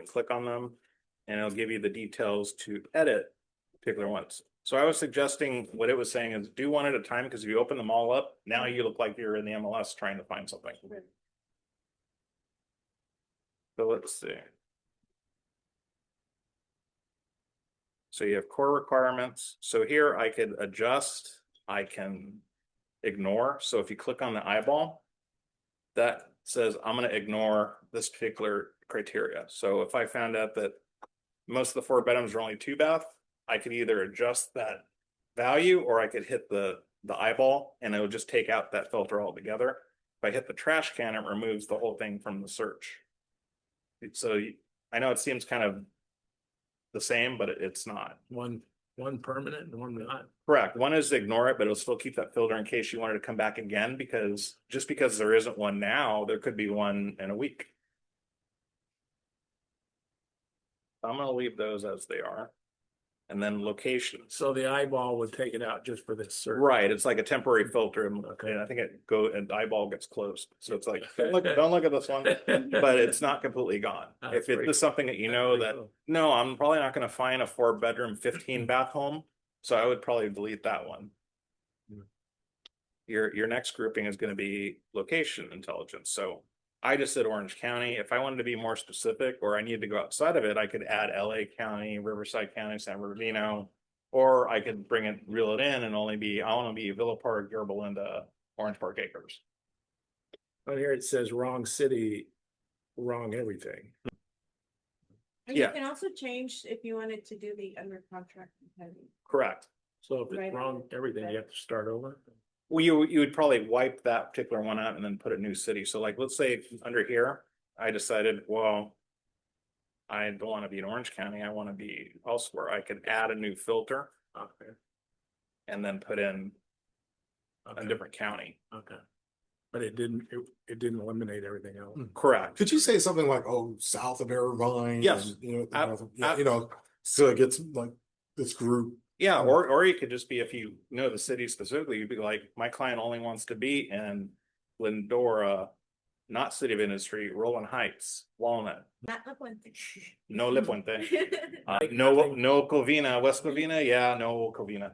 can click on them and it'll give you the details to edit particular ones. So I was suggesting what it was saying is do one at a time, because if you open them all up, now you look like you're in the MLS trying to find something. So let's see. So you have core requirements. So here I could adjust, I can ignore. So if you click on the eyeball, that says I'm going to ignore this particular criteria. So if I found out that most of the 4 bedrooms are only 2 bath, I could either adjust that value or I could hit the eyeball and it would just take out that filter altogether. If I hit the trash can, it removes the whole thing from the search. So I know it seems kind of the same, but it's not. One permanent and one not. Correct. One is to ignore it, but it'll still keep that filter in case you wanted to come back again, because just because there isn't one now, there could be one in a week. I'm going to leave those as they are. And then location. So the eyeball would take it out just for this search. Right. It's like a temporary filter. Okay. And I think and the eyeball gets closed. So it's like, don't look at this one, but it's not completely gone. If it is something that you know that, no, I'm probably not going to find a 4 bedroom, 15 bath home. So I would probably delete that one. Your next grouping is going to be location intelligence. So I just said Orange County. If I wanted to be more specific or I needed to go outside of it, I could add LA County, Riverside County, San Bernardino, or I could reel it in and only be, I want to be Villa Park, Yorba Linda, Orange Park Acres. On here it says wrong city, wrong everything. And Yeah. you can also change if you wanted to do the under contract. Correct. So if Right. it's wrong everything, you have to start over. Well, you would probably wipe that particular one out and then put a new city. So like, let's say under here, I decided, well, I don't want to be in Orange County. I want to be elsewhere. I could add a new filter Okay. and then put in a Okay. different county. Okay. But it didn't eliminate everything else. Correct. Could you say something like, oh, south of Irvine? Yes. And, so it gets like this group. Yeah, or you could just be, if you know the city specifically, you'd be like, my client only wants to be in Glendora, not City of Industry, Rolling Heights, Walnut, Not La Puente. no La Puente, no Covina, West Covina, yeah, no Covina.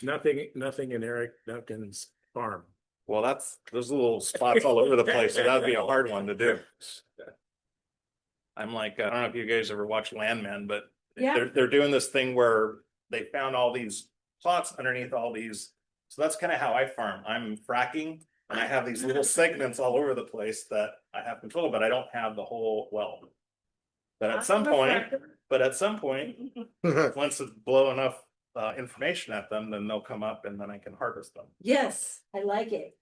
Nothing in Eric Duncan's farm. Well, there's little spots all over the place, so that'd be a hard one to do. I'm like, I don't know if you guys ever watch Landman, but Yeah. they're doing this thing where they found all these plots underneath all these. So that's kind of how I farm. I'm fracking and I have these little segments all over the place that I have control of, but I don't have the whole well. But at some point, once it's blow enough information at them, then they'll come up and then I can harvest them. Yes, I like it.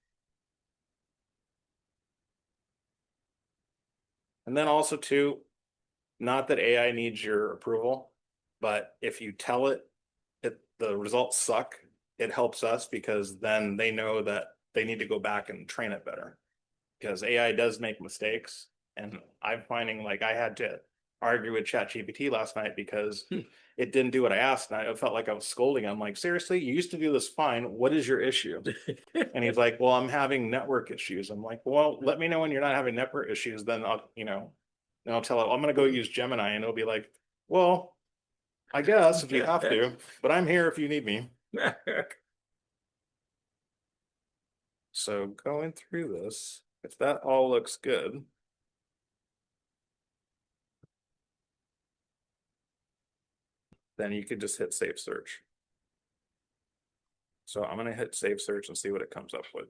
And then also too, not that AI needs your approval, but if you tell it the results suck, it helps us, because then they know that they need to go back and train it better. Because AI does make mistakes, and I'm finding like I had to argue with ChatGPT last night because it didn't do what I asked, and I felt like I was scolding him. I'm like, seriously, you used to do this fine. What is your issue? And he's like, well, I'm having network issues. I'm like, well, let me know when you're not having network issues, then I'll tell it I'm going to go use Gemini, and it'll be like, well, I guess if you have to, but I'm here if you need me. So going through this, if that all looks good. Then you could just hit save search. So I'm going to hit save search and see what it comes up with.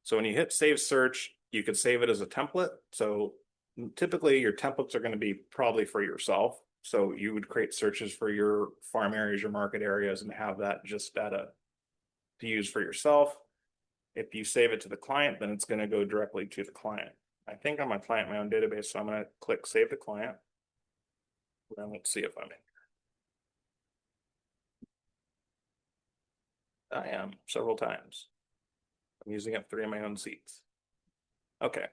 So when you hit save search, you could save it as a template. So typically your templates are going to be probably for yourself. So you would create searches for your farm areas, your market areas, and have that just data to use for yourself. If you save it to the client, then it's going to go directly to the client. I think on my client, my own database, so I'm going to click save the client. Then let's see if I'm in. I am several times. I'm using up 3 of my own seats. Okay.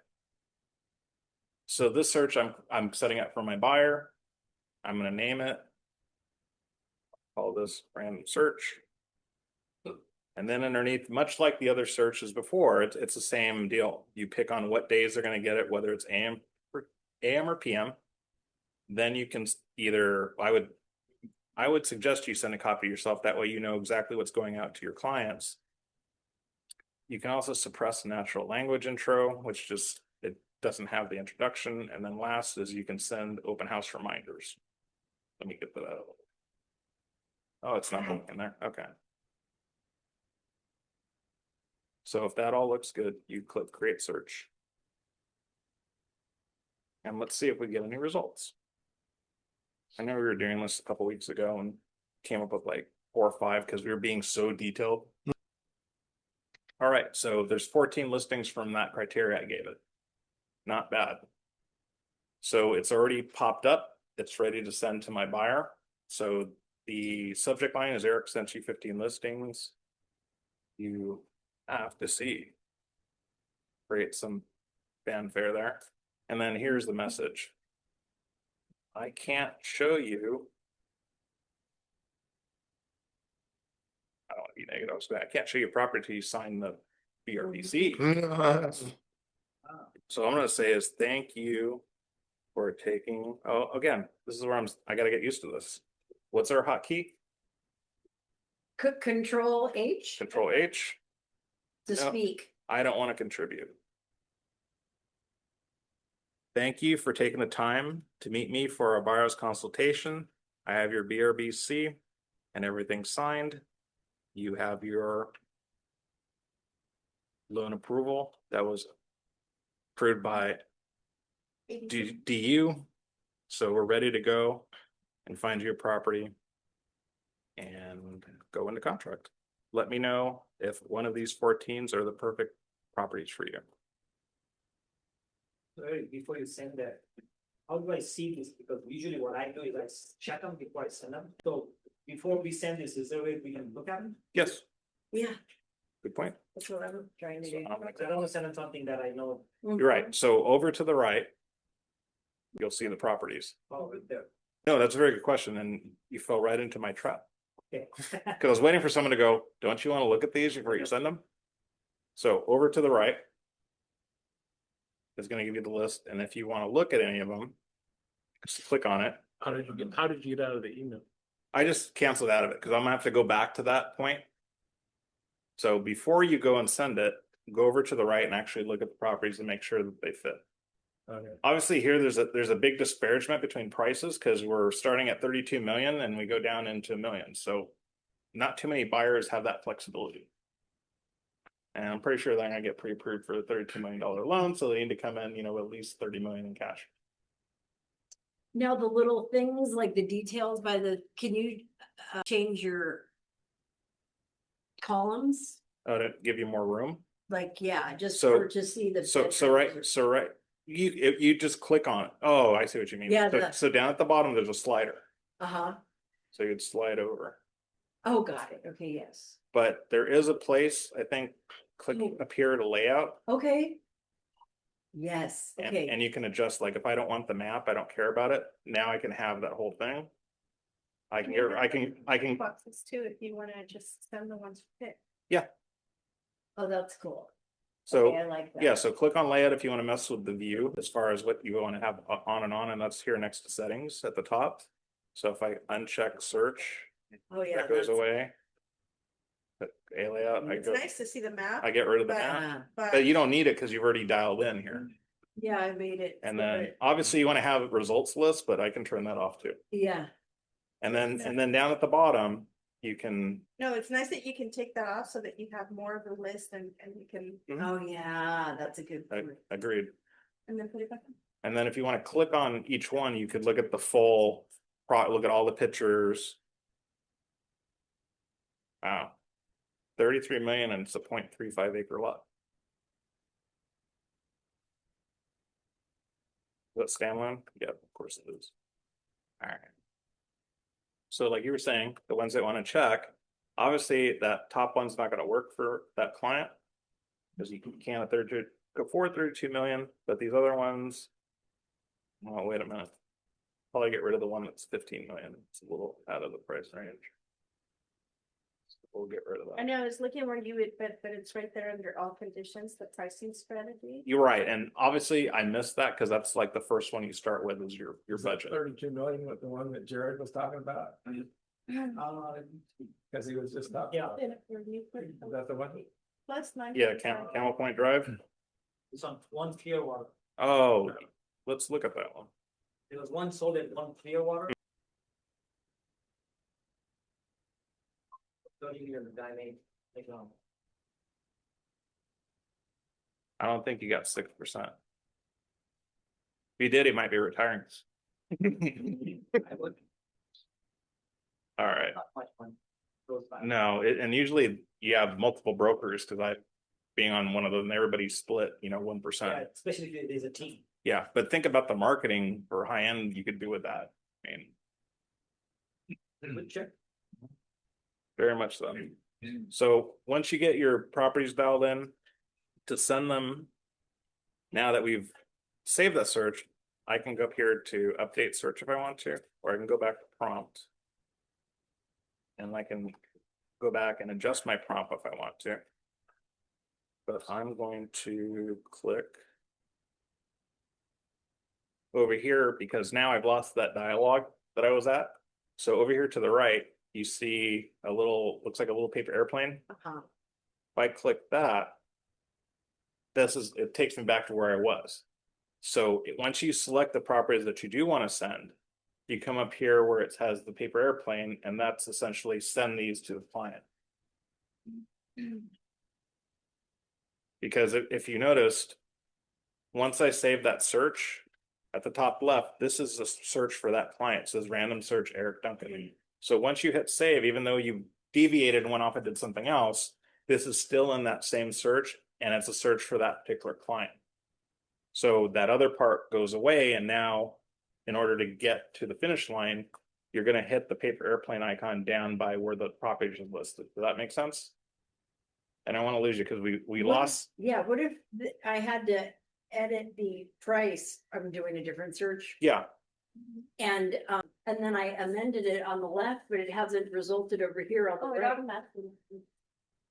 So this search I'm setting up for my buyer. I'm going to name it. Call this random search. And then underneath, much like the other searches before, it's the same deal. You pick on what days they're going to get it, whether it's AM or PM. then you can either, I would suggest you send a copy yourself. That way you know exactly what's going out to your clients. You can also suppress the natural language intro, which just, it doesn't have the introduction. And then last is you can send open house reminders. Let me get that out. Oh, it's not in there. Okay. So if that all looks good, you click create search. And let's see if we get any results. I know we were doing this a couple weeks ago and came up with like 4 or 5 because we were being so detailed. All right, so there's 14 listings from that criteria I gave it. Not bad. So it's already popped up. It's ready to send to my buyer. So the subject line is Eric sent you 15 listings. You have to see. Create some fanfare there. And then here's the message. I can't show you. I don't want to be negative, but I can't show you property till you sign the BRBC. So I'm gonna say is thank you for taking, oh, again, this is where I gotta get used to this. What's our hotkey? Control H Control H. to No. speak. I don't want to contribute. Thank you for taking the time to meet me for our buyer's consultation. I have your BRBC and everything signed. You have your loan approval that was approved by DU. So we're ready to go and find your property and go into contract. Let me know if one of these 14s are the perfect properties for you. Sorry, before you send that, how do I see this? Because usually what I do is I check them before I send them. So before we send this, is there a way we can look at them? Yes, Yeah, good point. that's what I'm trying to So do. I'm gonna- I don't want to send them something that I know. You're right. So over to the right, you'll see the properties. Oh, there. No, that's a very good question. And you fell right into my trap. Okay. Because I was waiting for someone to go, don't you want to look at these before you send them? So over to the right is going to give you the list. And if you want to look at any of them, just click on it. How did you get out of the email? I just canceled out of it because I'm gonna have to go back to that point. So before you go and send it, go over to the right and actually look at the properties and make sure that they fit. Okay. Obviously here, there's a big disparagement between prices because we're starting at 32 million and we go down into a million. So not too many buyers have that flexibility. And I'm pretty sure they're gonna get pre-approved for a $32 million loan. So they need to come in, with at least 30 million in cash. Now, the little things like the details can you change your columns? To give you more room. Like, yeah, just So- to see the. So right, you just click on it. Oh, I see what you mean. Yeah, So down at the bottom, there's a slider. Uh-huh. So you'd slide over. Oh, got it. Okay, yes. But there is a place, I think, click Oh. up here to layout. Okay. Yes, And, okay. and you can adjust, like, if I don't want the map, I don't care about it. Now I can have that whole thing. I can, Boxes too, if you wanna just send the ones fit. Oh, that's cool. so, Okay, I like that. yeah, so click on layout if you want to mess with the view as far as what you want to have on, and that's here next to settings at the top. So if I uncheck search, Oh, yeah. that goes that's- away. But A layout, It's nice to see the map, I get rid of the but- map, Ah, but you don't need it because you've already dialed in here. yeah, I made it. And so then that- obviously you want to have results list, but I can turn that off too. Yeah, And then down at the bottom, you can, no, it's nice that you can take that off so that you have more of a list and you can, oh, yeah, that's a good I point. agreed. and then put it back. And then if you want to click on each one, you could look at the full, look at all the pictures. Wow. 33 million and it's a 0.35 acre lot. Is that standalone? Yeah, of course it is. All right. So like you were saying, the ones that want to check, obviously that top one's not going to work for that client. Because you can't go forward 32 million, but these other ones. Oh, wait a minute. Probably get rid of the one that's 15 million. It's a little out of the price range. we'll get rid of I that. know, I was looking where you would, but it's right there under all conditions, the pricing strategy. You're right, and obviously I missed that because that's like the first one you start with is your Is that budget. 32 million with the one that Jared was talking about? Cause he was just talking. Yeah. about- Is that the one? Plus nine. Yeah, Camel Point Drive. It's on one Clearwater. Oh, let's look at that one. There was one sold at one Clearwater. 30 years, the guy made, like, I don't think you got 6%. If he did, he might be retiring. I would, All right. not much money. Goes by. No, and usually you have multiple brokers because being on one of them, everybody's split, 1%. Yeah, especially if there's a team. Yeah, but think about the marketing for high end you could do with that. I mean, Good check. very much so. So once you get your properties dialed in, to send them, now that we've saved that search, I can go up here to update search if I want to, or I can go back to prompt. And I can go back and adjust my prompt if I want to. But I'm going to click over here because now I've lost that dialogue that I was at. So over here to the right, you see a little, looks like a little paper airplane. Uh-huh. If I click that, it takes me back to where I was. So once you select the properties that you do want to send, you come up here where it has the paper airplane, and that's essentially send these to the client. Because if you noticed, once I save that search at the top left, this is a search for that client. It says random search Eric Duncan. So once you hit save, even though you deviated and went off and did something else, this is still in that same search, and it's a search for that particular client. So that other part goes away, and now in order to get to the finish line, you're going to hit the paper airplane icon down by where the property is listed. Does that make sense? And I want to lose you because we What if- lost. Yeah, what if I had to edit the price? I'm doing a different search. Yeah, And then I amended it on the left, but it hasn't resulted over here on the Oh, it right. automatically.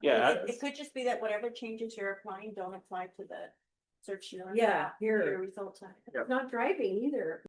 yeah. It could just be that whatever changes you're applying don't apply to the search. Yeah, here. Your results. It's not driving either.